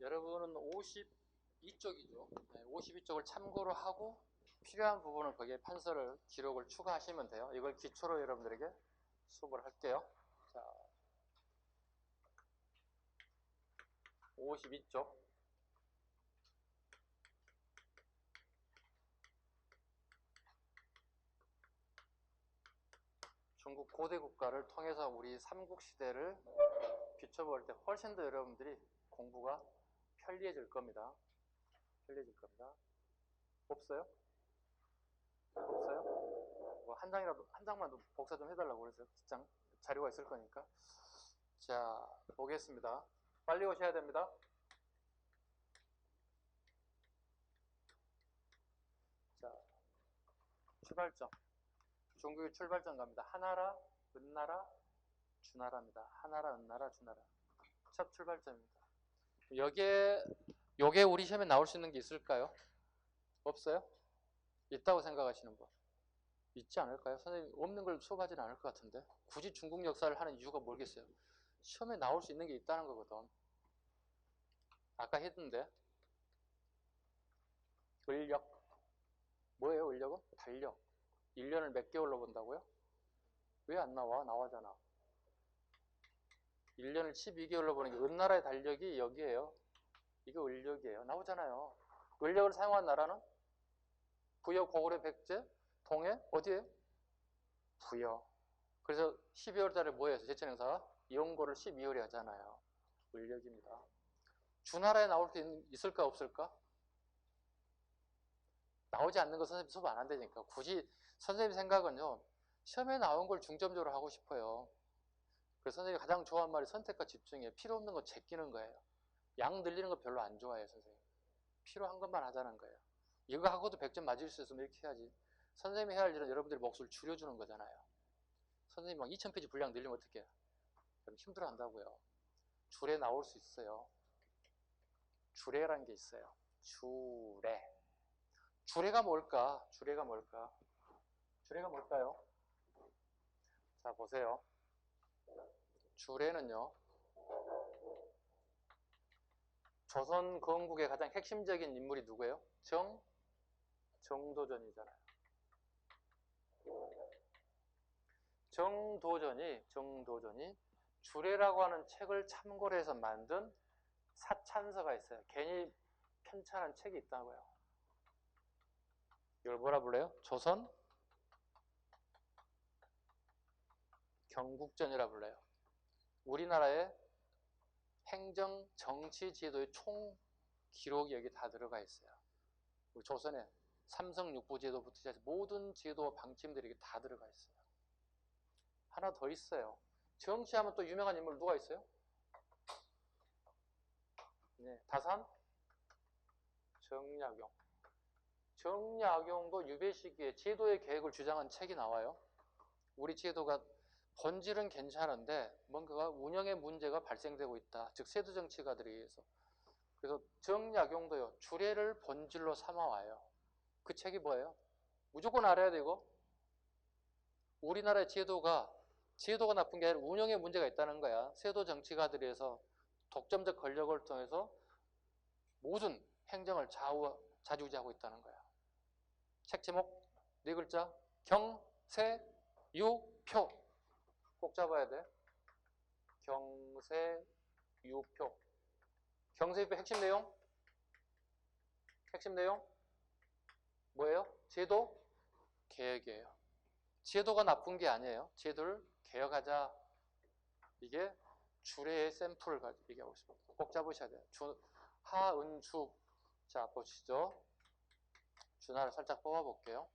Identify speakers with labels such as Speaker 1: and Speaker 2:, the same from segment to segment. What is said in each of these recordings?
Speaker 1: 여러분은 52쪽이죠. 52쪽을 참고로 하고 필요한 부분은 거기에 판서를 기록을 추가하시면 돼요. 이걸 기초로 여러분들에게 수업을 할게요. 자, 52쪽. 중국 고대 국가를 통해서 우리 삼국시대를 비춰볼 때 훨씬 더 여러분들이 공부가 편리해질 겁니다. 편리해질 겁니다. 없어요? 없어요? 뭐 한 장이라도, 한 장만 복사 좀 해달라고 그랬어요. 뒷장 자료가 있을 거니까. 자, 보겠습니다. 빨리 오셔야 됩니다. 자, 출발점. 중국의 출발점 갑니다. 하나라, 은나라, 주나라입니다. 하나라, 은나라, 주나라. 첫 출발점입니다. 요게 우리 시험에 나올 수 있는 게 있을까요? 없어요? 있다고 생각하시는 분? 있지 않을까요? 선생님 없는 걸 수업하지는 않을 것 같은데 굳이 중국 역사를 하는 이유가 뭐겠어요? 시험에 나올 수 있는 게 있다는 거거든. 아까 했는데 을력 뭐예요? 을력은? 달력. 1년을 몇 개월로 본다고요? 왜 안 나와? 나와잖아. 1년을 12개월로 보는 게 은나라의 달력이 여기에요. 이거 을력이에요. 나오잖아요. 을력을 사용한 나라는 부여, 고구려, 백제, 동해 어디에? 부여. 그래서 12월 달에 뭐 해서 제천행사가 연고를 12월에 하잖아요. 을력입니다. 주나라에 나올 게 있을까 없을까? 나오지 않는 거 선생님 수업 안 한다니까. 굳이 선생님 생각은요. 시험에 나온 걸 중점적으로 하고 싶어요. 그래서 선생님이 가장 좋아하는 말이 선택과 집중이에요. 필요 없는 거 제끼는 거예요. 양 늘리는 거 별로 안 좋아해요, 선생님. 필요한 것만 하자는 거예요. 이거 하고도 100점 맞을 수 있으면 이렇게 해야지. 선생님이 해야 할 일은 여러분들이 몫을 줄여주는 거잖아요. 선생님이 막 2000페이지 분량 늘리면 어떻게 해요? 그럼 힘들어 한다고요. 주례 나올 수 있어요. 주례라는 게 있어요. 주례. 주례가 뭘까? 주례가 뭘까? 주례가 뭘까요? 자, 보세요. 주례는요. 조선 건국의 가장 핵심적인 인물이 누구예요? 정도전이잖아요. 정도전이 주례라고 하는 책을 참고로 해서 만든 사찬서가 있어요. 괜히 편찬한 책이 있다고요. 이걸 뭐라 불러요? 조선 경국전이라 불러요. 우리나라의 행정, 정치 지도의 총 기록이 여기 다 들어가 있어요. 우리 조선의 삼성 육부 제도부터 시작해서 모든 제도와 방침들이 여기 다 들어가 있어요. 하나 더 있어요. 정치하면 또 유명한 인물 누가 있어요? 네, 다산 정약용. 정약용도 유배 시기에 제도의 계획을 주장한 책이 나와요. 우리 제도가 본질은 괜찮은데 뭔가가 운영의 문제가 발생되고 있다. 즉 세도 정치가들에 의해서. 그래서 정약용도요. 주례를 본질로 삼아와요. 그 책이 뭐예요? 무조건 알아야 되고 우리나라의 제도가 나쁜 게 아니라 운영의 문제가 있다는 거야. 세도 정치가들에 의해서 독점적 권력을 통해서 모든 행정을 좌지우지하고 있다는 거야. 책 제목 네 글자 경세유표 꼭 잡아야 돼. 경세유표. 경세유표 핵심 내용 뭐예요? 제도 개혁이에요. 제도가 나쁜 게 아니에요. 제도를 개혁하자. 이게 주례의 샘플을 얘기하고 있습니다. 꼭 잡으셔야 돼요. 하은주. 자, 보시죠. 주나라 살짝 뽑아볼게요.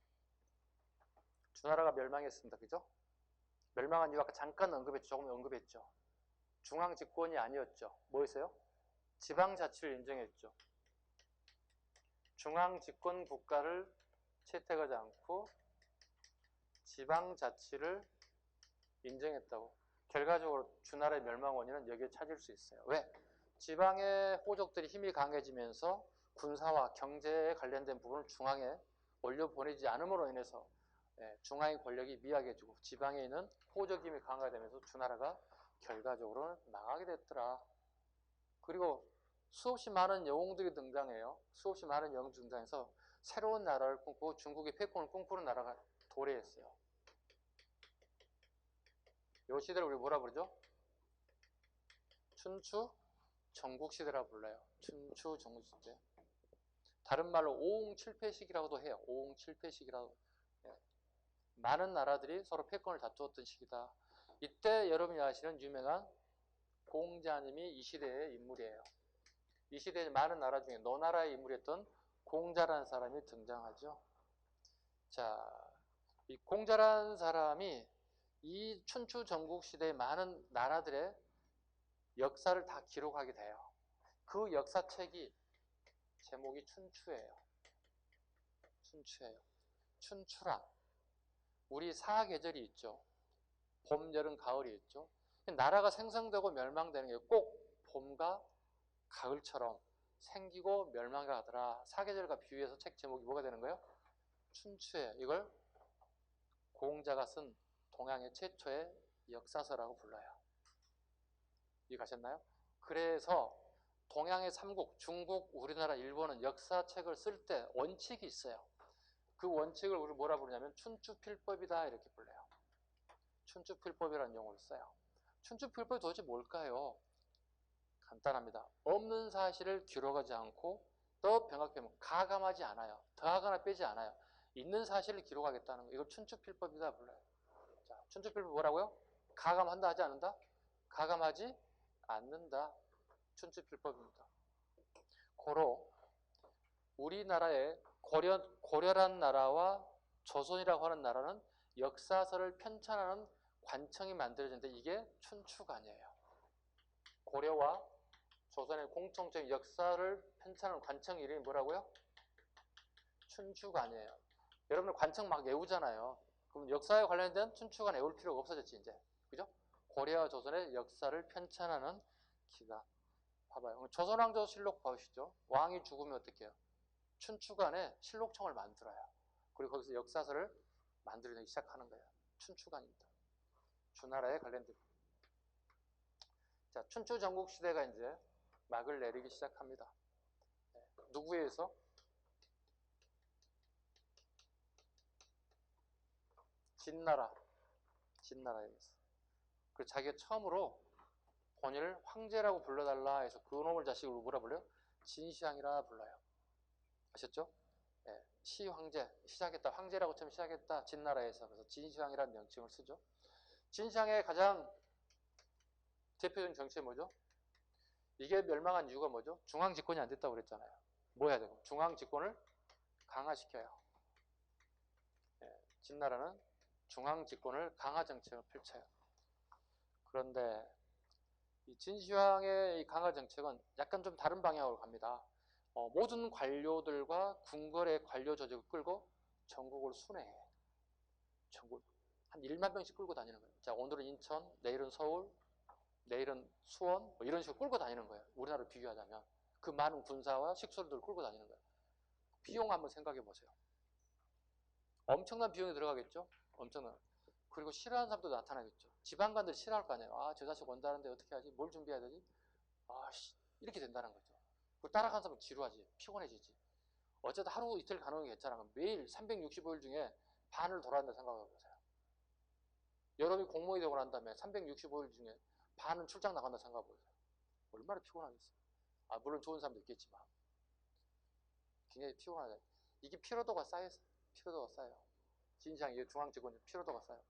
Speaker 1: 주나라가 멸망했습니다. 그죠? 멸망한 이유 아까 잠깐 언급했죠. 조금 언급했죠. 중앙 집권이 아니었죠. 뭐였어요? 지방자치를 인정했죠. 중앙 집권 국가를 채택하지 않고 지방자치를 인정했다고. 결과적으로 주나라의 멸망 원인은 여기에 찾을 수 있어요. 왜? 지방의 호족들이 힘이 강해지면서 군사와 경제에 관련된 부분을 중앙에 올려보내지 않음으로 인해서 중앙의 권력이 미약해지고 지방에 있는 호족 힘이 강화되면서 주나라가 결과적으로는 망하게 됐더라. 그리고 수없이 많은 영웅들이 등장해요. 수없이 많은 영웅들이 등장해서 새로운 나라를 꿈꾸고 중국의 패권을 꿈꾸는 나라가 도래했어요. 이 시대를 우리 뭐라 부르죠? 춘추 전국시대라 불러요. 춘추 전국시대. 다른 말로 오웅칠패시기라고도 해요. 오웅칠패시기라고. 예. 많은 나라들이 서로 패권을 다투었던 시기다. 이때 여러분이 아시는 유명한 공자님이 이 시대의 인물이에요. 이 시대의 많은 나라 중에 너나라의 인물이었던 공자라는 사람이 등장하죠. 자, 이 공자라는 사람이 이 춘추 전국시대의 많은 나라들의 역사를 다 기록하게 돼요. 그 역사책이 제목이 춘추예요. 춘추예요. 춘추란 우리 사계절이 있죠. 봄, 여름, 가을이 있죠. 나라가 생성되고 멸망되는 게 꼭 봄과 가을처럼 생기고 멸망하더라. 사계절과 비유해서 책 제목이 뭐가 되는 거예요? 춘추예요. 이걸 공자가 쓴 동양의 최초의 역사서라고 불러요. 이해가셨나요? 그래서 동양의 삼국, 중국, 우리나라, 일본은 역사책을 쓸 때 원칙이 있어요. 그 원칙을 우리 뭐라 부르냐면 춘추필법이다 이렇게 불러요. 춘추필법이라는 용어를 써요. 춘추필법이 도대체 뭘까요? 간단합니다. 없는 사실을 기록하지 않고 또 병합하면 가감하지 않아요. 더하거나 빼지 않아요. 있는 사실을 기록하겠다는 거. 이걸 춘추필법이다 불러요. 자, 춘추필법 뭐라고요? 가감한다 하지 않는다? 가감하지 않는다. 춘추필법입니다. 고로 우리나라의 고려란 나라와 조선이라고 하는 나라는 역사서를 편찬하는 관청이 만들어졌는데 이게 춘추관이에요. 고려와 조선의 공통적인 역사를 편찬하는 관청 이름이 뭐라고요? 춘추관이에요. 여러분들 관청 막 외우잖아요. 그럼 역사에 관련된 춘추관 외울 필요가 없어졌지 이제. 그죠? 고려와 조선의 역사를 편찬하는 기관. 봐봐요. 조선왕조실록 보시죠. 왕이 죽으면 어떻게 해요? 춘추관에 실록청을 만들어요. 그리고 거기서 역사서를 만들기 시작하는 거예요. 춘추관입니다. 주나라에 관련된. 자, 춘추 전국시대가 이제 막을 내리기 시작합니다. 네. 누구에 의해서? 진나라에 의해서. 그 자기가 처음으로 본인을 황제라고 불러달라 해서 그놈을 자식으로 뭐라 불러요? 진시황이라 불러요. 아셨죠? 네. 시황제, 시작했다. 황제라고 처음 시작했다. 진나라에서. 그래서 진시황이라는 명칭을 쓰죠. 진시황의 가장 대표적인 정책이 뭐죠? 이게 멸망한 이유가 뭐죠? 중앙 집권이 안 됐다고 그랬잖아요. 뭐 해야 되고? 중앙 집권을 강화시켜요. 네. 진나라는 중앙 집권을 강화 정책을 펼쳐요. 그런데 이 진시황의 이 강화 정책은 약간 좀 다른 방향으로 갑니다. 모든 관료들과 궁궐의 관료 조직을 끌고 전국을 순회해. 전국 한 1만 명씩 끌고 다니는 거예요. 자, 오늘은 인천, 내일은 서울, 내일은 수원, 뭐 이런 식으로 끌고 다니는 거예요. 우리나라로 비교하자면 그 많은 군사와 식솔들을 끌고 다니는 거예요. 비용 한번 생각해 보세요. 엄청난 비용이 들어가겠죠? 엄청난. 그리고 싫어하는 사람도 나타나겠죠. 지방관들이 싫어할 거 아니에요. 아, 저 자식 온다는데 어떻게 하지? 뭘 준비해야 되지? 아, 이렇게 된다는 거죠. 그 따라가는 사람은 지루하지. 피곤해지지. 어쩌다 하루 이틀 가는 게 괜찮아. 매일 365일 중에 반을 돌아간다 생각해 보세요. 여러분이 공무원이 되고 난 다음에 365일 중에 반은 출장 나간다 생각해 보세요. 얼마나 피곤하겠어요. 아, 물론 좋은 사람도 있겠지만. 굉장히 피곤하다. 이게 피로도가 쌓여서, 피로도가 쌓여요. 진시황, 이 중앙직원 피로도가 쌓여요.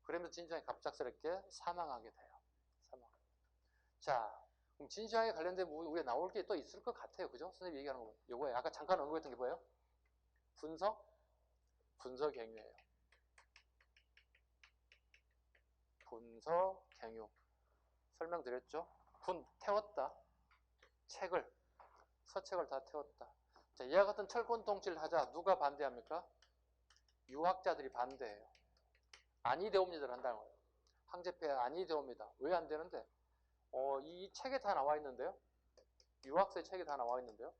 Speaker 1: 그러면서 진시황이 갑작스럽게 사망하게 돼요. 사망. 자, 그럼 진시황에 관련된 부분이 우리가 나올 게 또 있을 것 같아요. 그죠? 선생님이 얘기하는 거. 요거예요. 아까 잠깐 언급했던 게 뭐예요? 분서갱유예요. 분서갱유. 설명드렸죠? 태웠다. 서책을 다 태웠다. 자, 이와 같은 철권 통치를 하자. 누가 반대합니까? 유학자들이 반대해요. 안이대옵니다를 한다는 거예요. 황제폐 안이대옵니다. 왜 안 되는데? 이 책에 다 나와 있는데요. 유학서의 책에 다 나와 있는데요.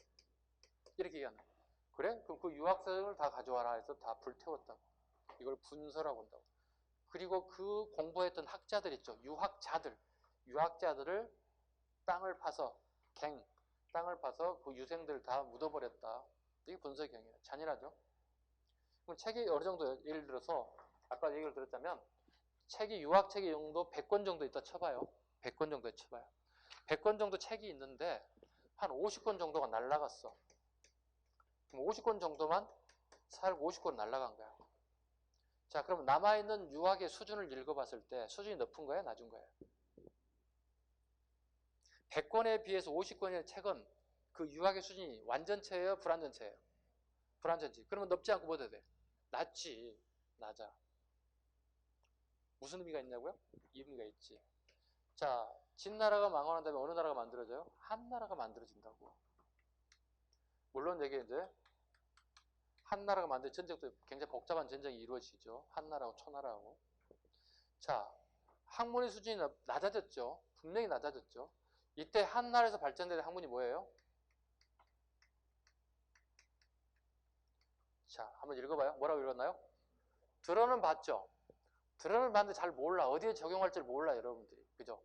Speaker 1: 이렇게 얘기하는 거예요. 그래? 그럼 그 유학서를 다 가져와라 해서 다 불태웠다고. 이걸 분서라고 한다고. 그리고 그 공부했던 학자들 있죠. 유학자들을 땅을 파서 땅을 파서 그 유생들 다 묻어버렸다. 이게 분석형이에요. 잔인하죠? 그럼 책이 어느 정도, 예를 들어서 아까 얘기를 들었자면 책이 유학책의 용도 100권 정도 있다 쳐봐요. 100권 정도에 쳐봐요. 100권 정도 책이 있는데 한 50권 정도가 날라갔어. 그럼 50권 정도만 살고 50권 날라간 거야. 자, 그럼 남아있는 유학의 수준을 읽어봤을 때 수준이 높은 거야, 낮은 거야? 100권에 비해서 50권의 책은 그 유학의 수준이 완전체예요, 불완전체예요? 불완전체. 그러면 높지 않고 뭐 돼야 돼? 낮지. 낮아. 무슨 의미가 있냐고요? 이 의미가 있지. 자, 진나라가 망하는 다음에 어느 나라가 만들어져요? 한 나라가 만들어진다고. 물론 이게 이제 한 나라가 만든 전쟁도 굉장히 복잡한 전쟁이 이루어지죠. 한 나라하고 초나라하고. 자, 학문의 수준이 낮아졌죠. 분명히 낮아졌죠. 이때 한 나라에서 발전된 학문이 뭐예요? 자, 한번 읽어봐요. 뭐라고 읽었나요? 들어는 봤죠. 들어는 봤는데 잘 몰라. 어디에 적용할지 몰라, 여러분들이. 그죠?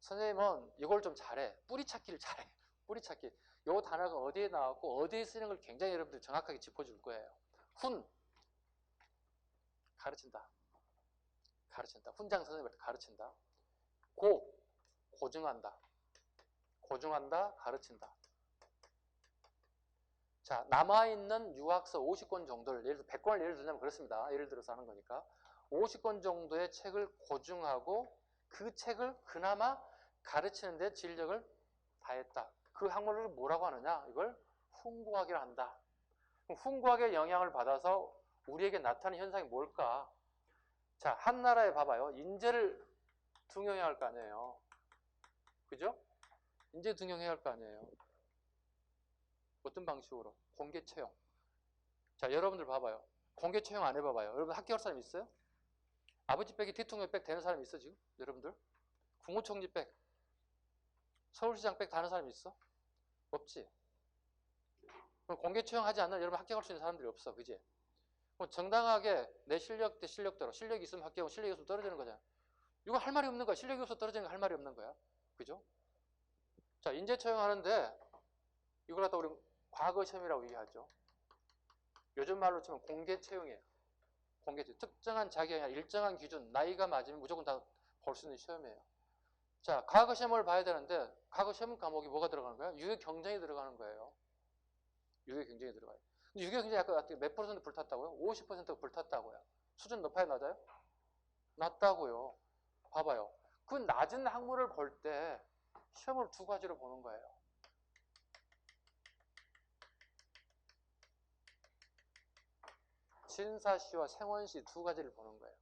Speaker 1: 선생님은 이걸 좀 잘해. 뿌리 찾기를 잘해. 뿌리 찾기. 요 단어가 어디에 나왔고 어디에 쓰는 걸 굉장히 여러분들 정확하게 짚어줄 거예요. 훈. 가르친다. 가르친다. 훈장 선생님한테 가르친다. 고. 고증한다. 고증한다. 가르친다. 자, 남아있는 유학서 50권 정도를, 예를 들어 100권을 예를 들자면 그렇습니다. 예를 들어서 하는 거니까. 50권 정도의 책을 고증하고 그 책을 그나마 가르치는 데 진력을 다했다. 그 학문을 뭐라고 하느냐? 이걸 훈구학이라 한다. 훈구학의 영향을 받아서 우리에게 나타나는 현상이 뭘까? 자, 한 나라에 봐봐요. 인재를 등용해야 할 거 아니에요. 그죠? 인재 등용해야 할 거 아니에요. 어떤 방식으로? 공개 채용. 자, 여러분들 봐봐요. 공개 채용 안 해봐봐요. 여러분 합격할 사람 있어요? 아버지 빽이 대통령 빽 되는 사람 있어 지금? 여러분들? 국무총리 빽, 서울시장 빽 다는 사람 있어? 없지. 그럼 공개 채용하지 않는 여러분 합격할 수 있는 사람들이 없어. 그지? 그럼 정당하게 내 실력 대 실력대로 실력이 있으면 합격하고 실력이 없으면 떨어지는 거잖아. 이거 할 말이 없는 거야. 실력이 없어 떨어지는 거 할 말이 없는 거야. 그죠? 자, 인재 채용하는데 이걸 갖다 우리 과거 시험이라고 얘기하죠. 요즘 말로 치면 공개 채용이에요. 공개 채용. 특정한 자격이나 일정한 기준, 나이가 맞으면 무조건 다 볼 수 있는 시험이에요. 자, 과거 시험을 봐야 되는데 과거 시험 과목이 뭐가 들어가는 거야? 유효 경쟁이 들어가는 거예요. 유효 경쟁이 들어가요. 근데 유효 경쟁이 아까 몇 퍼센트 불탔다고요? 50%가 불탔다고요. 수준 높아요, 낮아요? 낮다고요. 봐봐요. 그 낮은 학문을 볼 때 시험을 두 가지로 보는 거예요. 진사시와 생원시 두 가지를 보는 거예요.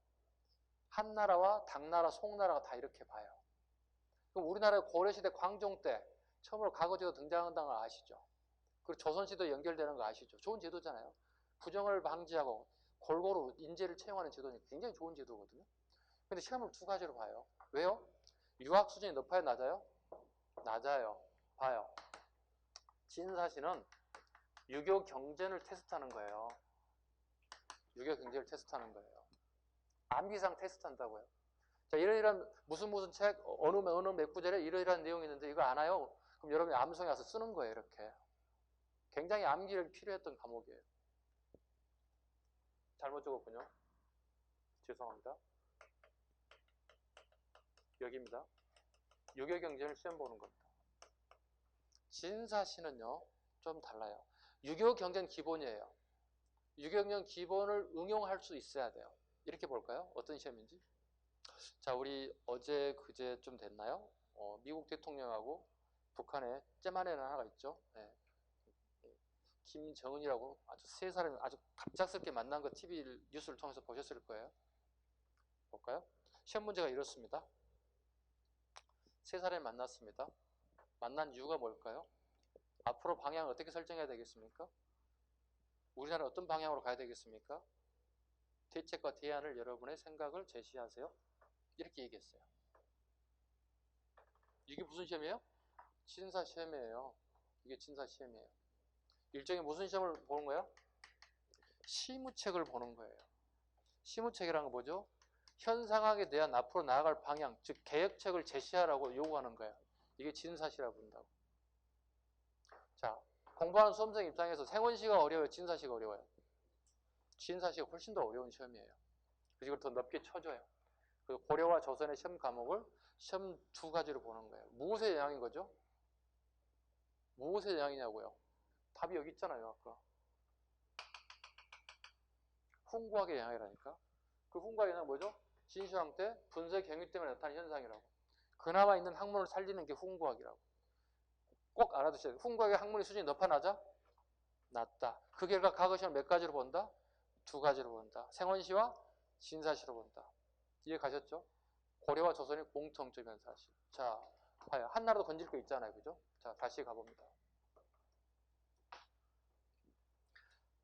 Speaker 1: 한나라와 당나라, 송나라가 다 이렇게 봐요. 그럼 우리나라 고려시대 광종 때 처음으로 과거제도 등장한다는 걸 아시죠? 그리고 조선시도 연결되는 거 아시죠? 좋은 제도잖아요. 부정을 방지하고 골고루 인재를 채용하는 제도니까 굉장히 좋은 제도거든요. 근데 시험을 두 가지로 봐요. 왜요? 유학 수준이 높아요, 낮아요? 낮아요. 봐요. 진사시는 유교 경전을 테스트하는 거예요. 유교 경전을 테스트하는 거예요. 암기상 테스트한다고요. 자, 이러이러한 무슨 책, 어느 몇 구절에 이러이러한 내용이 있는데 이거 아나요? 그럼 여러분이 암송에 와서 쓰는 거예요, 이렇게. 굉장히 암기를 필요했던 과목이에요. 잘못 적었군요. 죄송합니다. 여기입니다. 유교 경전을 시험 보는 겁니다. 진사시는요, 좀 달라요. 유교 경전 기본이에요. 유교 경전 기본을 응용할 수 있어야 돼요. 이렇게 볼까요? 어떤 시험인지? 자, 우리 어제 그제 좀 됐나요? 미국 대통령하고 북한에 째만에는 하나가 있죠. 네. 김정은이라고 아주 세 사람이 아주 갑작스럽게 만난 거 TV 뉴스를 통해서 보셨을 거예요. 볼까요? 시험 문제가 이렇습니다. 세 사람이 만났습니다. 만난 이유가 뭘까요? 앞으로 방향을 어떻게 설정해야 되겠습니까? 우리나라 어떤 방향으로 가야 되겠습니까? 대책과 대안을 여러분의 생각을 제시하세요. 이렇게 얘기했어요. 이게 무슨 시험이에요? 진사 시험이에요. 이게 진사 시험이에요. 일종의 무슨 시험을 보는 거예요? 시무책을 보는 거예요. 시무책이라는 건 뭐죠? 현 상황에 대한 앞으로 나아갈 방향, 즉 계획책을 제시하라고 요구하는 거예요. 이게 진사시라고 부른다고. 자, 공부하는 수험생 입장에서 생원시가 어려워요? 진사시가 어려워요? 진사시가 훨씬 더 어려운 시험이에요. 그래서 이걸 더 넓게 쳐줘요. 그리고 고려와 조선의 시험 과목을 시험 두 가지로 보는 거예요. 무엇의 영향인 거죠? 무엇의 영향이냐고요? 답이 여기 있잖아요. 아까. 훈구학의 영향이라니까. 그 훈구학의 영향은 뭐죠? 진시황 때 분쇄 경유 때문에 나타난 현상이라고. 그나마 있는 학문을 살리는 게 훈구학이라고. 꼭 알아두셔야 돼요. 훈구학의 학문의 수준이 높아 낮아? 낮다. 그 결과 과거시험을 몇 가지로 본다? 두 가지로 본다. 생원시와 진사시로 본다. 이해 가셨죠? 고려와 조선의 공통점이라는 사실. 자, 봐요. 한나라도 건질 거 있잖아요. 그죠? 자, 다시 가봅니다.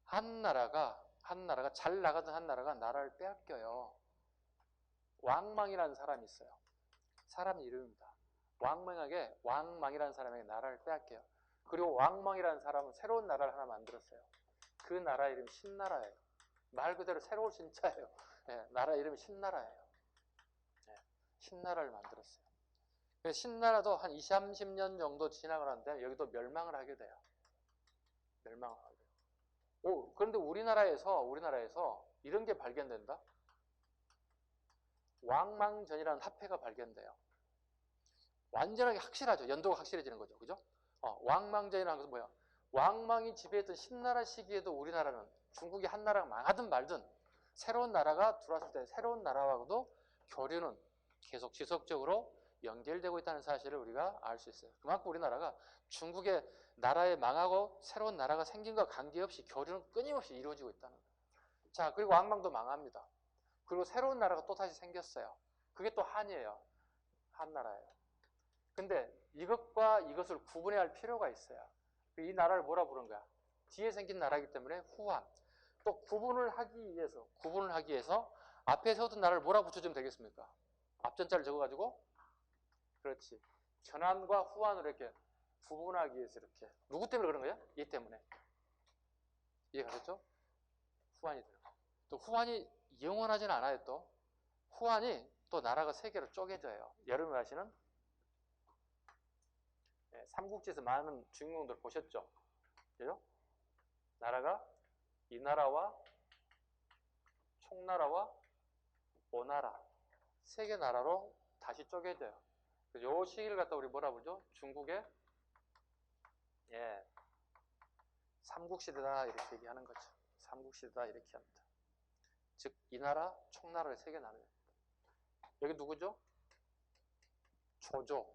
Speaker 1: 한나라가 잘 나가던 한나라가 나라를 빼앗겨요. 왕망이라는 사람이 있어요. 사람 이름입니다. 왕망이라는 사람에게 나라를 빼앗겨요. 그리고 왕망이라는 사람은 새로운 나라를 하나 만들었어요. 그 나라 이름이 신나라예요. 말 그대로 새로운 신자예요. 네, 나라 이름이 신나라예요. 네, 신나라를 만들었어요. 신나라도 한 20, 30년 정도 지나고 나는데 여기도 멸망을 하게 돼요. 멸망을 하게 돼요. 그런데 우리나라에서 이런 게 발견된다? 왕망전이라는 화폐가 발견돼요. 완전하게 확실하죠. 연도가 확실해지는 거죠. 그죠? 왕망전이라는 것은 뭐야? 왕망이 지배했던 신나라 시기에도 우리나라는 중국이 한나라가 망하든 말든 새로운 나라가 들어왔을 때 새로운 나라하고도 교류는 계속 지속적으로 연결되고 있다는 사실을 우리가 알 수 있어요. 그만큼 우리나라가 중국의 나라에 망하고 새로운 나라가 생긴 것과 관계없이 교류는 끊임없이 이루어지고 있다는 거예요. 자, 그리고 왕망도 망합니다. 그리고 새로운 나라가 또 다시 생겼어요. 그게 또 한이에요. 한나라예요. 근데 이것과 이것을 구분해야 할 필요가 있어요. 이 나라를 뭐라 부른 거야? 뒤에 생긴 나라이기 때문에 후한. 또 구분을 하기 위해서 앞에 세웠던 나라를 뭐라 붙여주면 되겠습니까? 앞전자를 적어가지고, 그렇지. 전한과 후한으로 이렇게 구분하기 위해서 이렇게. 누구 때문에 그런 거예요? 얘 때문에. 이해가셨죠? 후한이 돼요. 또 후한이 영원하지는 않아요. 또 후한이 또 나라가 세 개로 쪼개져요. 여러분 아시는 삼국지에서 많은 주인공들 보셨죠? 그죠? 나라가 이나라와 총나라와 오나라 세 개 나라로 다시 쪼개져요. 요 시기를 갖다 우리 뭐라 부르죠? 중국의 삼국시대다 이렇게 얘기하는 거죠. 삼국시대다 이렇게 합니다. 즉 이나라, 총나라를 세 개 나눠요. 여기 누구죠? 조조,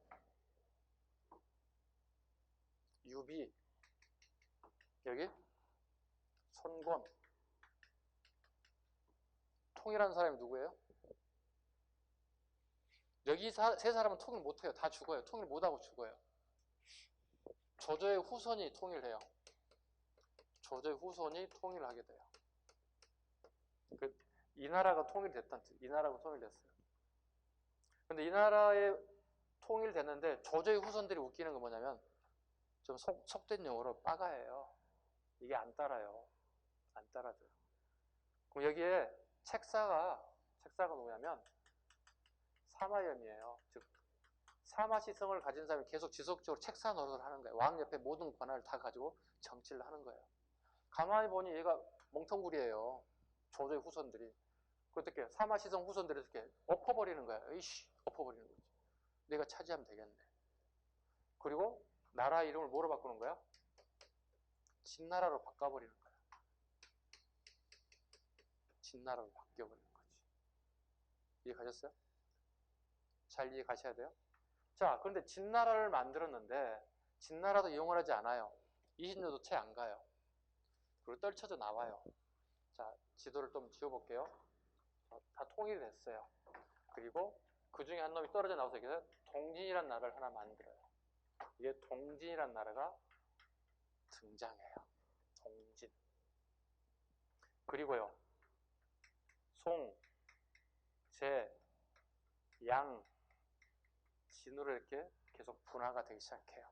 Speaker 1: 유비, 여기 손권. 통이라는 사람이 누구예요? 여기 세 사람은 통일 못해요. 다 죽어요. 통일 못하고 죽어요. 조조의 후손이 통일해요. 조조의 후손이 통일을 하게 돼요. 이 나라가 통일됐다는 뜻. 이 나라가 통일됐어요. 근데 이 나라에 통일됐는데 조조의 후손들이 웃기는 건 뭐냐면 좀 속된 용어로 빠가예요. 이게 안 따라요. 안 따라줘요. 그럼 여기에 책사가 뭐냐면 사마염이에요. 즉 사마시성을 가진 사람이 계속 지속적으로 책사 노릇을 하는 거예요. 왕 옆에 모든 권한을 다 가지고 정치를 하는 거예요. 가만히 보니 얘가 멍텅구리예요. 조조의 후손들이. 어떻게 사마시성 후손들이 이렇게 엎어버리는 거야. 이씨 엎어버리는 거지. 내가 차지하면 되겠네. 그리고 나라 이름을 뭐로 바꾸는 거야? 진나라로 바꿔버리는 거야. 진나라로 바뀌어버리는 거지. 이해 가셨어요? 잘 이해 가셔야 돼요. 자, 그런데 진나라를 만들었는데 진나라도 이용을 하지 않아요. 20년도 채 안 가요. 그리고 떨쳐져 나와요. 자, 지도를 좀 지워볼게요. 다 통일이 됐어요. 그리고 그 중에 한 놈이 떨어져 나와서 여기서 동진이라는 나라를 하나 만들어요. 이게 동진이라는 나라가 등장해요. 동진. 그리고요. 송, 제, 양, 진으로 이렇게 계속 분화가 되기 시작해요.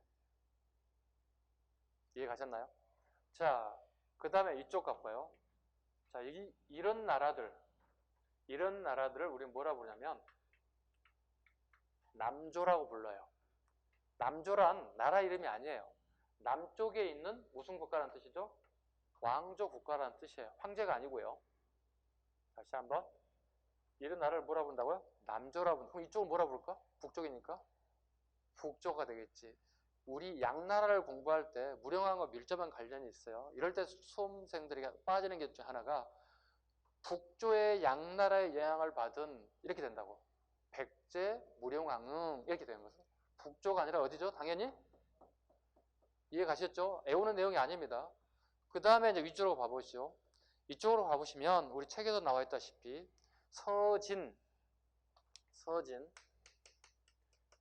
Speaker 1: 이해 가셨나요? 자, 그 다음에 이쪽 가봐요. 자, 이런 나라들을 우리는 뭐라 부르냐면 남조라고 불러요. 남조란 나라 이름이 아니에요. 남쪽에 있는 무슨 국가라는 뜻이죠? 왕조 국가라는 뜻이에요. 황제가 아니고요. 다시 한번. 이런 나라를 뭐라 부른다고요? 남조라 부른다. 그럼 이쪽은 뭐라 부를까? 북쪽이니까? 북조가 되겠지. 우리 양나라를 공부할 때 무령왕과 밀접한 관련이 있어요. 이럴 때 수험생들이 빠지는 게 중 하나가 북조의 양나라의 영향을 받은 이렇게 된다고. 백제, 무령왕응 이렇게 되는 거죠. 북조가 아니라 어디죠? 당연히 이해 가셨죠? 애우는 내용이 아닙니다. 그 다음에 이제 위쪽으로 봐보시죠. 이쪽으로 봐보시면 우리 책에도 나와 있다시피 서진,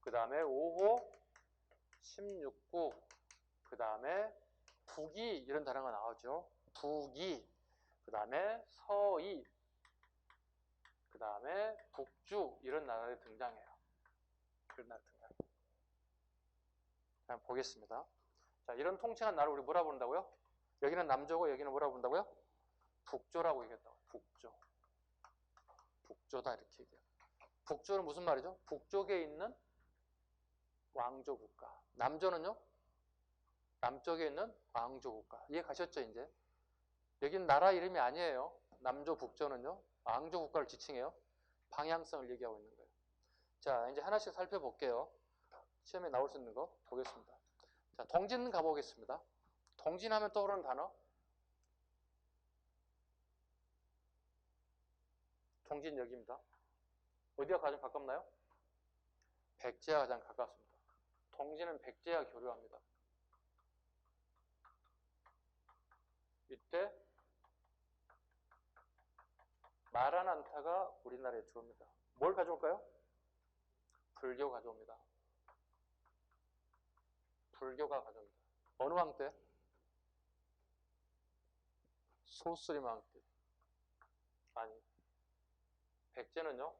Speaker 1: 그 다음에 5호, 16국, 그 다음에 북이 이런 단어가 나오죠. 북이, 그 다음에 서이, 그 다음에 북주 이런 나라들이 등장해요. 그런 나라 등장해요. 자, 보겠습니다. 자, 이런 통칭한 나라를 우리 뭐라 부른다고요? 여기는 남조고 여기는 뭐라 부른다고요? 북조라고 얘기한다고요. 북조. 북조다 이렇게 얘기해요. 북조는 무슨 말이죠? 북쪽에 있는 왕조 국가. 남조는요? 남쪽에 있는 왕조 국가. 이해 가셨죠, 이제? 여기는 나라 이름이 아니에요. 남조, 북조는요. 왕조 국가를 지칭해요. 방향성을 얘기하고 있는 거예요. 자, 이제 하나씩 살펴볼게요. 시험에 나올 수 있는 거 보겠습니다. 자, 동진 가보겠습니다. 동진하면 떠오르는 단어. 동진역입니다. 어디가 가장 가깝나요? 백제와 가장 가깝습니다. 동진은 백제와 교류합니다. 이때 마라난타가 우리나라에 들어옵니다. 뭘 가져올까요? 불교 가져옵니다. 불교가 가져옵니다. 어느 왕 때? 소스림 왕 때. 아니, 백제는요?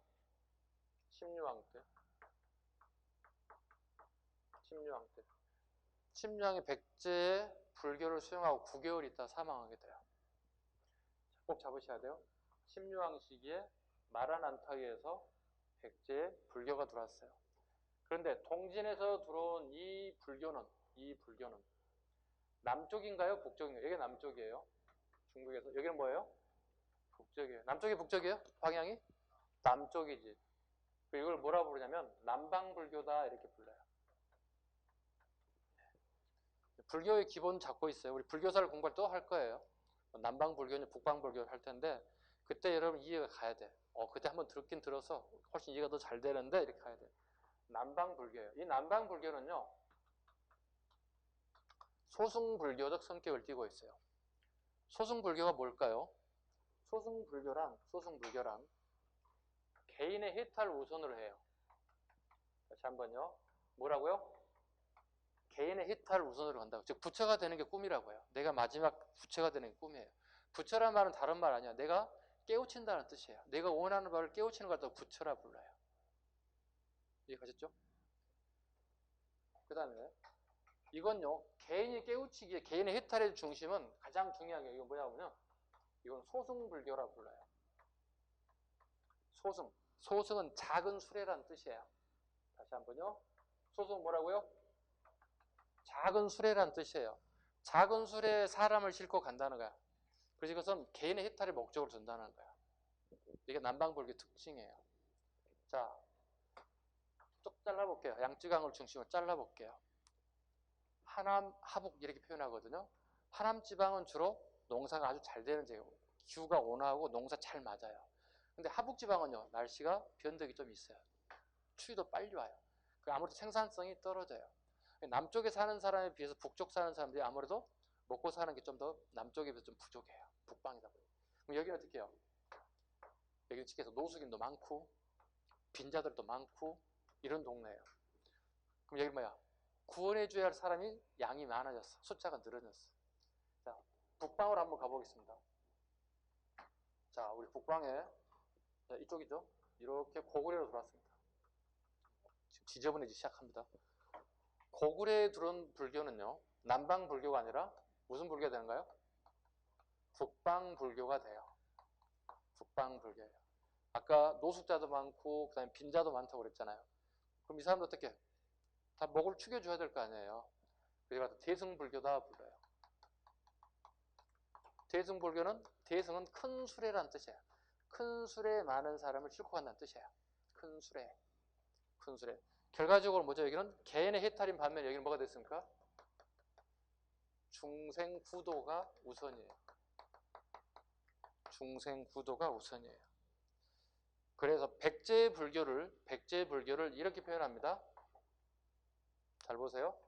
Speaker 1: 침류왕 때. 침류왕 때. 침류왕이 백제의 불교를 수용하고 9개월 있다 사망하게 돼요. 꼭 잡으셔야 돼요. 침류왕 시기에 마라난타에서 백제의 불교가 들어왔어요. 그런데 동진에서 들어온 이 불교는 남쪽인가요? 북쪽인가요? 여기 남쪽이에요. 중국에서. 여기는 뭐예요? 북쪽이에요. 남쪽이 북쪽이에요? 방향이? 남쪽이지. 이걸 뭐라 부르냐면 남방불교다 이렇게 불러요. 불교의 기본 잡고 있어요. 우리 불교사를 공부할 때 또 할 거예요. 남방불교는 북방불교를 할 텐데 그때 여러분 이해가 가야 돼. 그때 한번 듣긴 들어서 훨씬 이해가 더 잘 되는데 이렇게 가야 돼. 남방불교예요. 이 남방불교는요. 소승불교적 성격을 띠고 있어요. 소승불교가 뭘까요? 소승불교란 개인의 해탈 우선으로 해요. 다시 한번요. 뭐라고요? 개인의 해탈을 우선으로 한다고. 즉 부처가 되는 게 꿈이라고 해요. 내가 마지막 부처가 되는 게 꿈이에요. 부처란 말은 다른 말 아니야. 내가 깨우친다는 뜻이에요. 내가 원하는 바를 깨우치는 걸 갖다가 부처라 불러요. 이해가셨죠? 그 다음에 이건요. 개인이 깨우치기에 개인의 해탈의 중심은 가장 중요한 게 이건 뭐냐면요. 이건 소승불교라 불러요. 소승. 소승은 작은 수레라는 뜻이에요. 다시 한번요. 소승은 뭐라고요? 작은 수레라는 뜻이에요. 작은 수레에 사람을 싣고 간다는 거야. 그래서 이것은 개인의 해탈의 목적으로 둔다는 거야. 이게 남방불교 특징이에요. 자, 쭉 잘라볼게요. 양쯔강을 중심으로 잘라볼게요. 하남, 하북 이렇게 표현하거든요. 하남 지방은 주로 농사가 아주 잘 되는 지역이고 기후가 온화하고 농사 잘 맞아요. 근데 하북 지방은요. 날씨가 변덕이 좀 있어요. 추위도 빨리 와요. 아무래도 생산성이 떨어져요. 남쪽에 사는 사람에 비해서 북쪽 사는 사람들이 아무래도 먹고 사는 게 좀 더 남쪽에 비해서 좀 부족해요. 북방이다 보니. 그럼 여기는 어떻게 해요? 여기는 직해서 노숙인도 많고 빈자들도 많고 이런 동네예요. 그럼 여기 뭐야? 구원해줘야 할 사람이 양이 많아졌어. 숫자가 늘어졌어. 자, 북방으로 한번 가보겠습니다. 자, 우리 북방에 이쪽이죠? 이렇게 고구려로 들어왔습니다. 지금 지저분해지기 시작합니다. 고구려에 들어온 불교는요. 남방 불교가 아니라 무슨 불교가 되는가요? 북방 불교가 돼요. 북방 불교예요. 아까 노숙자도 많고 그다음에 빈자도 많다고 그랬잖아요. 그럼 이 사람들 어떻게? 다 목을 축여줘야 될 거 아니에요. 그래서 대승불교다 불러요. 대승불교는 대승은 큰 수레라는 뜻이에요. 큰 수레에 많은 사람을 싣고 간다는 뜻이에요. 큰 수레. 큰 수레. 결과적으로 뭐죠? 여기는 개인의 해탈인 반면에 여기는 뭐가 됐습니까? 중생구도가 우선이에요. 중생구도가 우선이에요. 그래서 백제불교를 이렇게 표현합니다. 잘 보세요.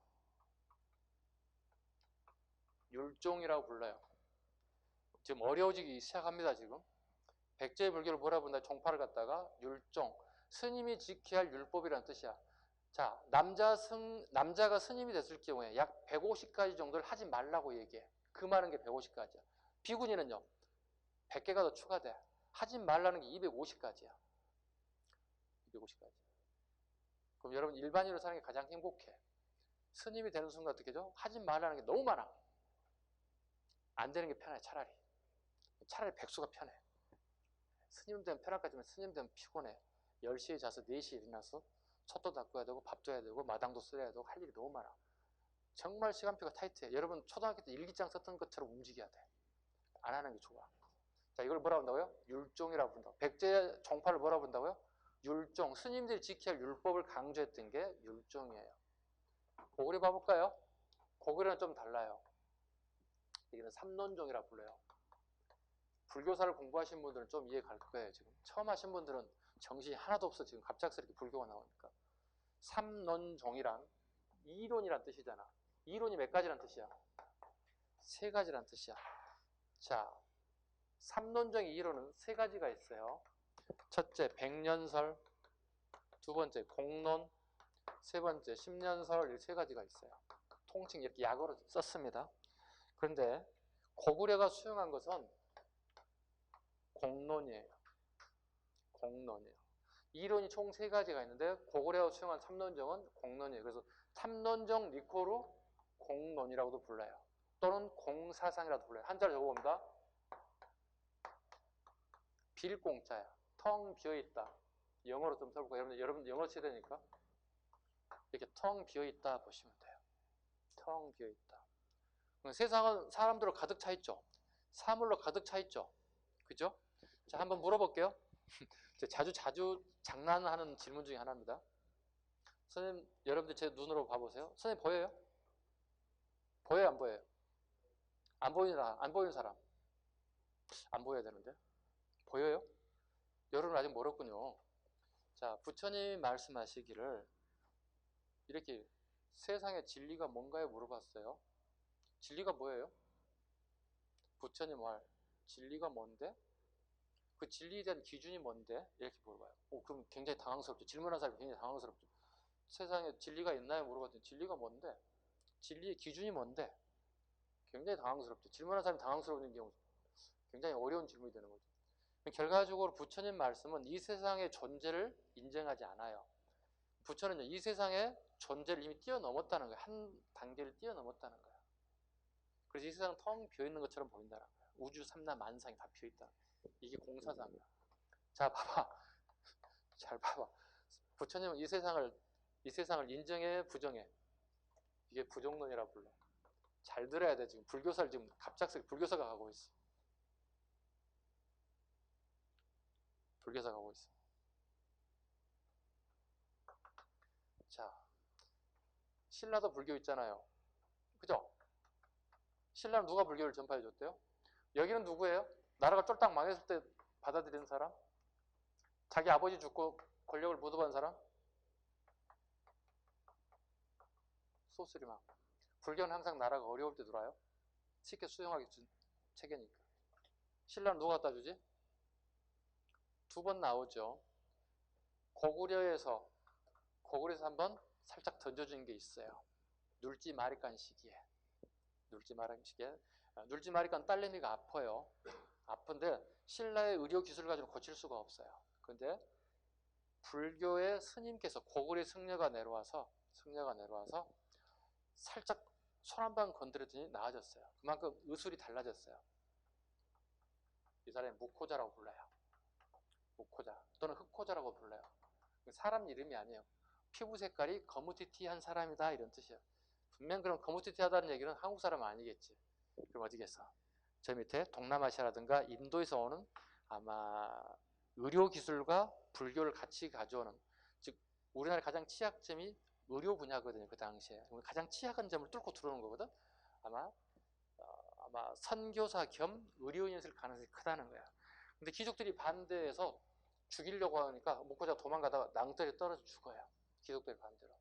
Speaker 1: 율종이라고 불러요. 지금 어려워지기 시작합니다. 지금 백제불교를 뭐라 부른다? 종파를 갖다가 율종, 스님이 지켜야 할 율법이라는 뜻이야. 자, 남자가 스님이 됐을 경우에 약 150가지 정도를 하지 말라고 얘기해. 그 많은 게 150가지야. 비구니는요 100개가 더 추가돼. 하지 말라는 게 250가지야. 250가지. 그럼 여러분 일반인으로 사는 게 가장 행복해. 스님이 되는 순간 어떻게 죠? 하지 말라는 게 너무 많아. 안 되는 게 편해. 차라리 백수가 편해. 스님 되면 편할 것 같지만 스님 되면 피곤해. 10시에 자서 4시에 일어나서 촛도 닦고 해야 되고 밥도 해야 되고 마당도 써야 되고 할 일이 너무 많아. 정말 시간표가 타이트해. 여러분 초등학교 때 일기장 썼던 것처럼 움직여야 돼. 안 하는 게 좋아. 자, 이걸 뭐라고 한다고요? 율종이라고 부른다고. 백제 종파를 뭐라고 부른다고요? 율종. 스님들이 지켜야 할 율법을 강조했던 게 율종이에요. 고구려 봐볼까요? 고구려는 좀 달라요. 여기는 삼론종이라고 불러요. 불교사를 공부하신 분들은 좀 이해 갈 거예요. 지금 처음 하신 분들은 정신이 하나도 없어. 지금 갑작스럽게 불교가 나오니까. 삼론종이란 이론이란 뜻이잖아. 이론이 몇 가지란 뜻이야? 3가지란 뜻이야. 자, 삼론종의 이론은 3가지가 있어요. 첫째, 백년설. 두 번째, 공론. 세 번째, 십년설. 이 3가지가 있어요. 통칭 이렇게 약어로 썼습니다. 그런데 고구려가 수용한 것은 공론이에요. 공론이에요. 이론이 총 3가지가 있는데 고구려가 수용한 삼론정은 공론이에요. 그래서 삼론정 리코로 공론이라고도 불러요. 또는 공사상이라도 불러요. 한자로 적어봅니다. 빌공짜야. 텅 비어있다. 영어로 좀 써볼까요? 여러분 영어 치대니까 이렇게 텅 비어있다 보시면 돼요. 텅 비어있다. 세상은 사람들로 가득 차 있죠. 사물로 가득 차 있죠. 그죠? 자, 한번 물어볼게요. 자주 장난하는 질문 중에 하나입니다. 선생님, 여러분들 제 눈으로 봐보세요. 선생님 보여요? 보여요, 안 보여요? 안 보이는 사람. 안 보여야 되는데. 보여요? 여러분 아직 멀었군요. 자, 부처님이 말씀하시기를 이렇게 세상의 진리가 뭔가요? 물어봤어요. 진리가 뭐예요? 부처님 말. 진리가 뭔데? 그 진리에 대한 기준이 뭔데? 이렇게 물어봐요. 그럼 굉장히 당황스럽죠. 질문한 사람이 굉장히 당황스럽죠. 세상에 진리가 있나요? 물어봤더니 진리가 뭔데? 진리의 기준이 뭔데? 굉장히 당황스럽죠. 질문한 사람이 당황스러운 경우 굉장히 어려운 질문이 되는 거죠. 결과적으로 부처님 말씀은 이 세상의 존재를 인정하지 않아요. 부처는요, 이 세상의 존재를 이미 뛰어넘었다는 거예요. 한 단계를 뛰어넘었다는 거예요. 그래서 이 세상은 텅 비어있는 것처럼 보인다는 거예요. 우주 삼라 만상이 다 비어있다. 이게 공사상이야. 자, 봐봐. 잘 봐봐. 부처님은 이 세상을 인정해, 부정해. 이게 부정론이라 불러. 잘 들어야 돼. 지금 불교사를 지금 갑작스럽게 불교사가 가고 있어. 불교사 가고 있어. 자, 신라도 불교 있잖아요. 그죠? 신라는 누가 불교를 전파해 줬대요? 여기는 누구예요? 나라가 쫄딱 망했을 때 받아들이는 사람? 자기 아버지 죽고 권력을 묻어본 사람? 소수리만. 불교는 항상 나라가 어려울 때 들어와요. 쉽게 수용하기 준 체계니까. 신라는 누가 갖다 주지? 2번 나오죠. 고구려에서 한번 살짝 던져준 게 있어요. 눌지마리간 시기에. 눌지마리간 딸내미가 아파요. 아픈데 신라의 의료 기술을 가지고 고칠 수가 없어요. 근데 불교의 스님께서 고구려 승려가 내려와서 살짝 손 한 방 건드렸더니 나아졌어요. 그만큼 의술이 달라졌어요. 이 사람이 무코자라고 불러요. 무코자 또는 흑코자라고 불러요. 사람 이름이 아니에요. 피부 색깔이 거무튀튀한 사람이다 이런 뜻이에요. 분명 그런 커머디티하다는 얘기는 한국 사람은 아니겠지. 그럼 어디겠어? 저 밑에 동남아시아라든가 인도에서 오는 아마 의료기술과 불교를 같이 가져오는, 즉 우리나라의 가장 취약점이 의료 분야거든요. 그 당시에 가장 취약한 점을 뚫고 들어오는 거거든. 아마 선교사 겸 의료인이었을 가능성이 크다는 거야. 근데 귀족들이 반대해서 죽이려고 하니까 목고자 도망가다가 낭떠러지 떨어져 죽어요. 귀족들이 반대로.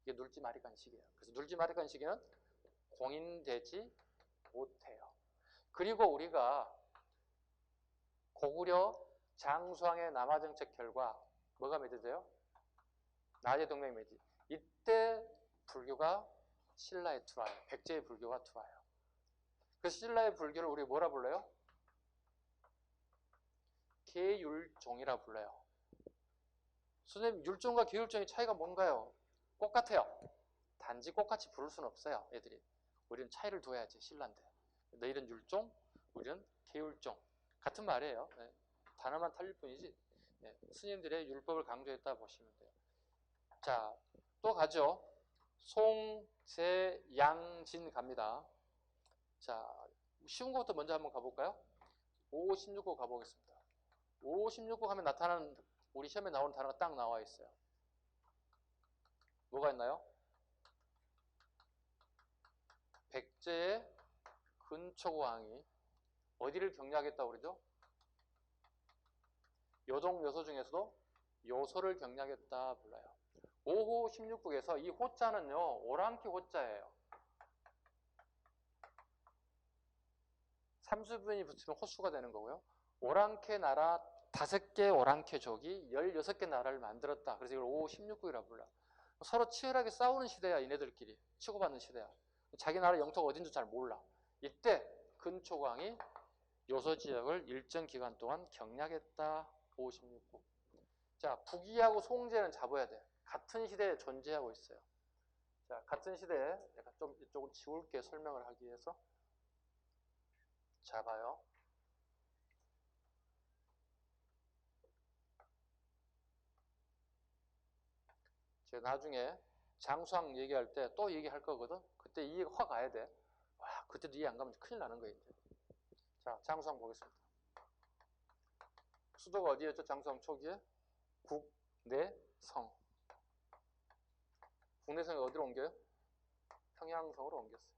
Speaker 1: 이게 눌지마리간 시기예요. 그래서 눌지마리간 시기는 공인되지 못해요. 그리고 우리가 고구려 장수왕의 남하정책 결과 뭐가 맺어져요? 나제 동맹이 맺지. 이때 불교가 신라에 들어와요. 백제의 불교가 들어와요. 그래서 신라의 불교를 우리 뭐라 불러요? 계율종이라 불러요. 선생님, 율종과 계율종의 차이가 뭔가요? 똑같아요. 단지 똑같이 부를 수는 없어요. 애들이. 우리는 차이를 둬야지. 신라인데. 너희는 율종, 우리는 계율종. 같은 말이에요. 네. 단어만 틀릴 뿐이지. 네. 스님들의 율법을 강조했다 보시면 돼요. 자, 또 가죠. 송, 세, 양, 진 갑니다. 자, 쉬운 것부터 먼저 한번 가볼까요? 5, 16고 가보겠습니다. 5, 16고 하면 나타나는, 우리 시험에 나오는 단어가 딱 나와 있어요. 뭐가 있나요? 백제의 근초고왕이 어디를 경략했다고 그러죠? 요동 요소 중에서도 요소를 경략했다 불러요. 5호 16국에서 이 호자는요, 오랑캐 호자예요. 3수분이 붙으면 호수가 되는 거고요. 오랑캐 나라 5개 오랑캐족이 16개 나라를 만들었다. 그래서 이걸 5호 16국이라고 불러요. 서로 치열하게 싸우는 시대야. 이네들끼리 치고받는 시대야. 자기 나라 영토가 어딘지 잘 몰라. 이때 근초광이 요소지역을 일정 기간 동안 경략했다. 5호 16국. 자, 북이하고 송제는 잡아야 돼. 같은 시대에 존재하고 있어요. 자, 같은 시대에 약간 좀 이쪽은 지울게 설명을 하기 위해서. 자, 봐요. 제가 나중에 장수왕 얘기할 때 또 얘기할 거거든. 그때 이해가 확 가야 돼. 와, 그때도 이해 안 가면 큰일 나는 거예요. 이제. 자, 장수왕 보겠습니다. 수도가 어디였죠? 장수왕 초기에? 국내성. 국내성이 어디로 옮겨요? 평양성으로 옮겼어요.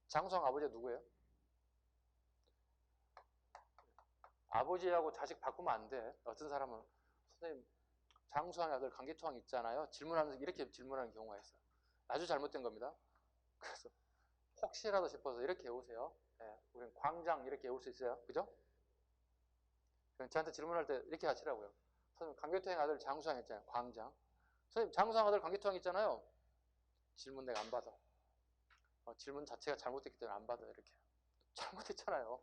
Speaker 1: 장수왕 아버지가 누구예요? 아버지하고 자식 바꾸면 안 돼. 어떤 사람은 선생님 장수왕의 아들 강기토왕 있잖아요. 질문하면서 이렇게 질문하는 경우가 있어요. 아주 잘못된 겁니다. 그래서 혹시라도 싶어서 이렇게 외우세요. 네, 우리는 광장 이렇게 외울 수 있어요. 그죠? 저한테 질문할 때 이렇게 하시라고요. 선생님 강기토왕의 아들 장수왕 있잖아요. 광장. 선생님 장수왕 아들 강기토왕 있잖아요. 질문 내가 안 받아. 질문 자체가 잘못됐기 때문에 안 받아요. 이렇게. 잘못했잖아요.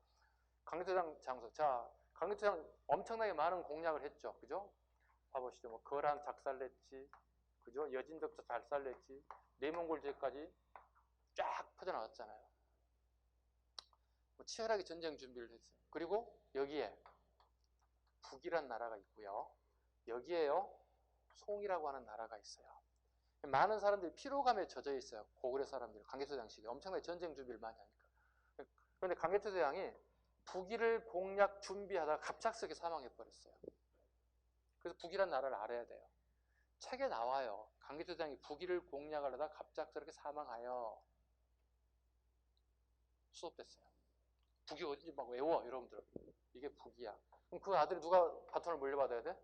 Speaker 1: 강기토왕 장수. 자, 강기토왕 엄청나게 많은 공략을 했죠. 그죠? 봐보시죠. 뭐 거란 작살냈지. 그죠? 여진덕도 작살냈지. 내몽골제까지 쫙 퍼져나왔잖아요. 뭐 치열하게 전쟁 준비를 했어요. 그리고 여기에 북이란 나라가 있고요. 여기에요. 송이라고 하는 나라가 있어요. 많은 사람들이 피로감에 젖어 있어요. 고구려 사람들, 강개토 시기에 엄청나게 전쟁 준비를 많이 하니까. 그런데 강개토 대왕이 북이를 공략 준비하다가 갑작스럽게 사망해버렸어요. 그래서 북이란 나라를 알아야 돼요. 책에 나와요. 강개토 대왕이 북이를 공략하려다 갑작스럽게 사망하여 수업됐어요. 북이 어딘지 막 외워, 여러분들. 이게 북이야. 그럼 그 아들이 누가 바톤을 물려받아야 돼?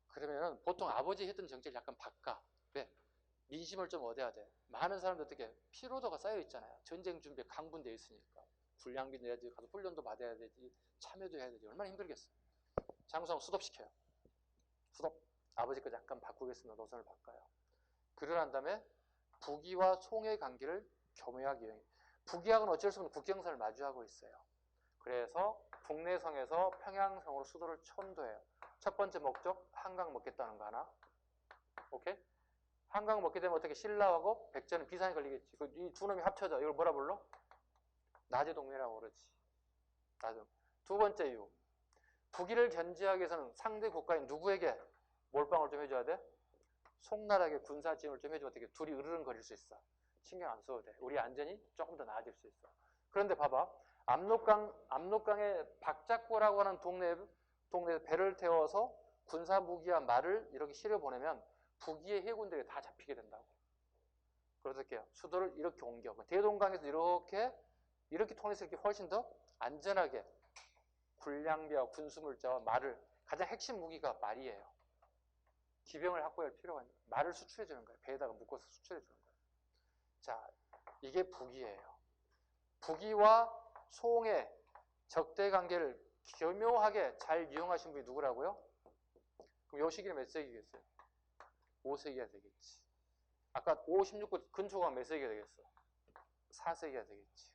Speaker 1: 그러면은 보통 아버지 했던 정책을 약간 바꿔. 왜? 민심을 좀 얻어야 돼. 많은 사람들 어떻게 피로도가 쌓여 있잖아요. 전쟁 준비에 강분되어 있으니까. 군량비 내야지, 가서 훈련도 받아야 되지, 참여도 해야 되지. 얼마나 힘들겠어. 장수왕 수덥시켜요. 수덥. 아버지 거 약간 바꾸겠습니다. 노선을 바꿔요. 그러고 난 다음에 북이와 송의 관계를 교묘하게 이용해요. 북이하고는 어쩔 수 없는 국경선을 마주하고 있어요. 그래서 국내성에서 평양성으로 수도를 천도해요. 첫 번째 목적, 한강 먹겠다는 거 하나. 오케이? 한강 먹게 되면 어떻게 신라하고 백제는 비산이 걸리겠지. 이 두 놈이 합쳐져. 이걸 뭐라 불러? 나제동맹이라고 그러지. 두 번째 이유. 북이를 견제하기 위해서는 상대 국가인 누구에게 몰빵을 좀 해줘야 돼? 송나라하게 군사지원을 좀 해주면 어떻게 둘이 으르렁거릴 수 있어. 신경 안 써도 돼. 우리 안전이 조금 더 나아질 수 있어. 그런데 봐봐. 압록강의 박작고라고 하는 동네에 배를 태워서 군사 무기와 말을 이렇게 실어 보내면 북위의 해군들이 다 잡히게 된다고. 그래서 어떻게 수도를 이렇게 옮겨. 대동강에서 이렇게 통해서 이렇게 훨씬 더 안전하게 군량비와 군수물자와 말을, 가장 핵심 무기가 말이에요. 기병을 확보할 필요가 있는 거예요. 말을 수출해 주는 거예요. 배에다가 묶어서 수출해 주는 거예요. 자, 이게 북위예요. 북위와 송의 적대 관계를 교묘하게 잘 이용하신 분이 누구라고요? 그럼 요 시기는 몇 세기겠어요? 5세기가 되겠지. 아까 5, 16구 근초가 몇 세기가 되겠어? 4세기가 되겠지.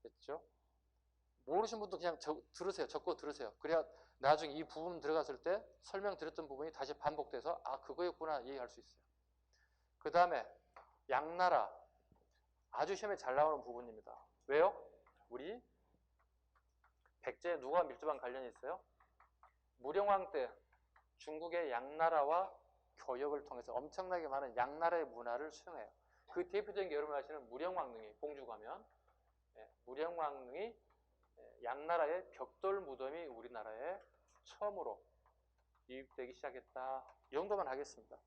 Speaker 1: 됐죠? 모르신 분도 그냥 들으세요. 적고 들으세요. 그래야 나중에 이 부분 들어갔을 때 설명드렸던 부분이 다시 반복돼서 아, 그거였구나 이해할 수 있어요. 그 다음에 양나라. 아주 시험에 잘 나오는 부분입니다. 왜요? 우리 백제에 누가 밀접한 관련이 있어요? 무령왕 때 중국의 양나라와 교역을 통해서 엄청나게 많은 양나라의 문화를 수용해요. 그 대표적인 게 여러분 아시는 무령왕릉이, 공주 가면 무령왕릉이 양나라의 벽돌 무덤이 우리나라에 처음으로 유입되기 시작했다. 이 정도만 하겠습니다.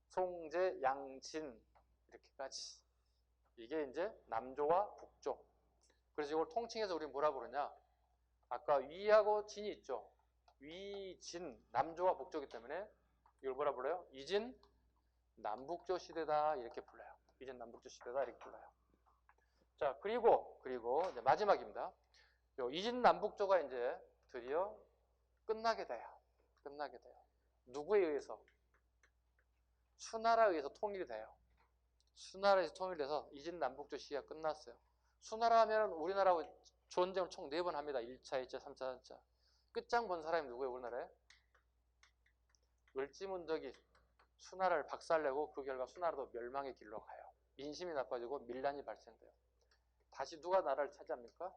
Speaker 1: 송제, 양진 이렇게까지. 이게 이제 남조와 북조. 그래서 이걸 통칭해서 우리 뭐라 부르냐? 아까 위하고 진이 있죠. 위, 진, 남조와 북조이기 때문에 이걸 뭐라 불러요? 이진 남북조 시대다 이렇게 불러요. 이진 남북조 시대다 이렇게 불러요. 자, 그리고 이제 마지막입니다. 요 이진 남북조가 이제 드디어 끝나게 돼요. 끝나게 돼요. 누구에 의해서? 수나라에 의해서 통일이 돼요. 수나라에서 통일돼서 이진 남북조 시기가 끝났어요. 수나라 하면 우리나라하고 전쟁을 총 4번 합니다. 1차, 2차, 3차, 4차. 끝장 본 사람이 누구예요, 우리나라에? 을지문덕이 수나라를 박살내고 그 결과 수나라도 멸망의 길로 가요. 인심이 나빠지고 밀란이 발생돼요. 다시 누가 나라를 차지합니까?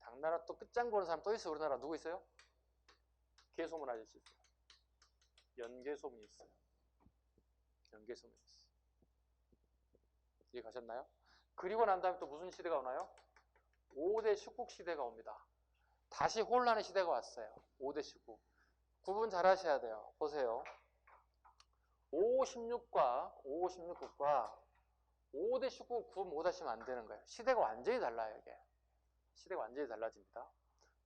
Speaker 1: 당나라 또 끝장 보는 사람 또 있어요. 우리나라 누구 있어요? 개소문 아저씨 있어요. 연개소문이 있어요. 연개소문이 있어요. 이해 가셨나요? 그리고 난 다음에 또 무슨 시대가 오나요? 5대 식국 시대가 옵니다. 다시 혼란의 시대가 왔어요. 5대 식국. 구분 잘 하셔야 돼요. 보세요. 516과 5대 식국 구분 못 하시면 안 되는 거예요. 시대가 완전히 달라요, 이게. 시대가 완전히 달라집니다.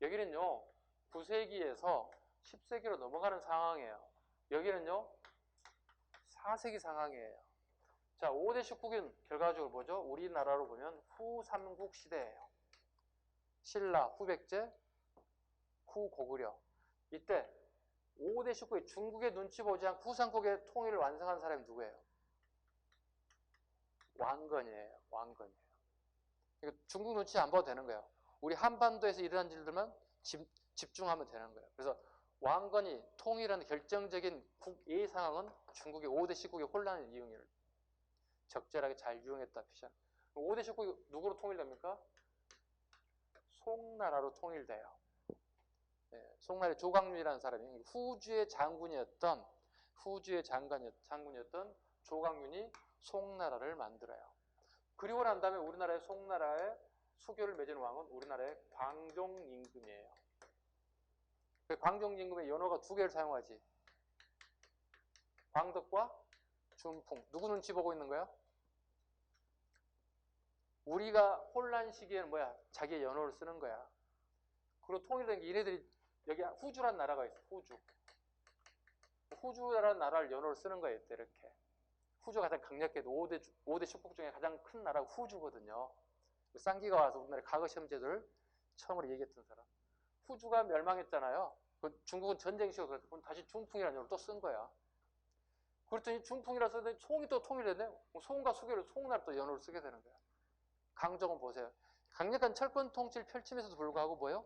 Speaker 1: 여기는요, 9세기에서 10세기로 넘어가는 상황이에요. 여기는요, 4세기 상황이에요. 자, 5대 식국은 결과적으로 뭐죠? 우리나라로 보면 후삼국 시대예요. 신라, 후백제, 후고구려. 이때 5대 식국이 중국의 눈치 보지 않고 후삼국의 통일을 완성한 사람이 누구예요? 왕건이에요. 왕건이에요. 그러니까 중국 눈치 안 봐도 되는 거예요. 우리 한반도에서 일어난 일들만 집중하면 되는 거예요. 그래서 왕건이 통일하는 결정적인 국외 상황은 중국의 5대 식국의 혼란을 이용을 적절하게 잘 이용했다. 피션. 5대 식국이 누구로 통일됩니까? 송나라로 통일돼요. 네, 송나라의 조광윤이라는 사람이 후주의 장군이었던 조광윤이 송나라를 만들어요. 그리고 난 다음에 우리나라의 송나라의 수교를 맺은 왕은 우리나라의 광종임금이에요. 광종임금의 연호가 2개를 사용하지. 광덕과 준풍. 누구 눈치 보고 있는 거야? 우리가 혼란 시기에는 뭐야? 자기의 연호를 쓰는 거야. 그리고 통일된 게 얘네들이 여기 후주란 나라가 있어. 후주라는 나라를 연호를 쓰는 거예요. 이렇게. 후주가 가장 강력해도 5대 식국 중에 가장 큰 나라가 후주거든요. 쌍기가 와서 우리나라의 과거 시험제도를 처음으로 얘기했던 사람. 후주가 멸망했잖아요. 중국은 전쟁 시고 다시 준풍이라는 연호를 또 쓴 거야. 그랬더니 준풍이라 썼는데 송이 또 통일됐네. 송과 수교를 송나라 또 연호를 쓰게 되는 거야. 강정은 보세요. 강력한 철권 통치를 펼치면서도 불구하고 뭐예요?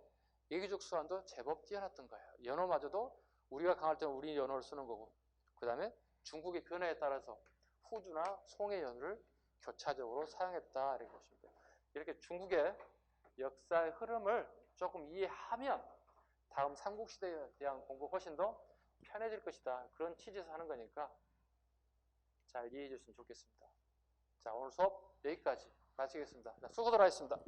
Speaker 1: 예기적 수완도 제법 뛰어났던 거예요. 연호마저도 우리가 강할 때는 우리 연호를 쓰는 거고, 그 다음에 중국의 변화에 따라서 후주나 송의 연호를 교차적으로 사용했다 이렇게 보시면 돼요. 이렇게 중국의 역사의 흐름을 조금 이해하면 다음 삼국시대에 대한 공부 훨씬 더 편해질 것이다. 그런 취지에서 하는 거니까 잘 이해해 줬으면 좋겠습니다. 자, 오늘 수업 여기까지 마치겠습니다. 자, 수고들 하셨습니다.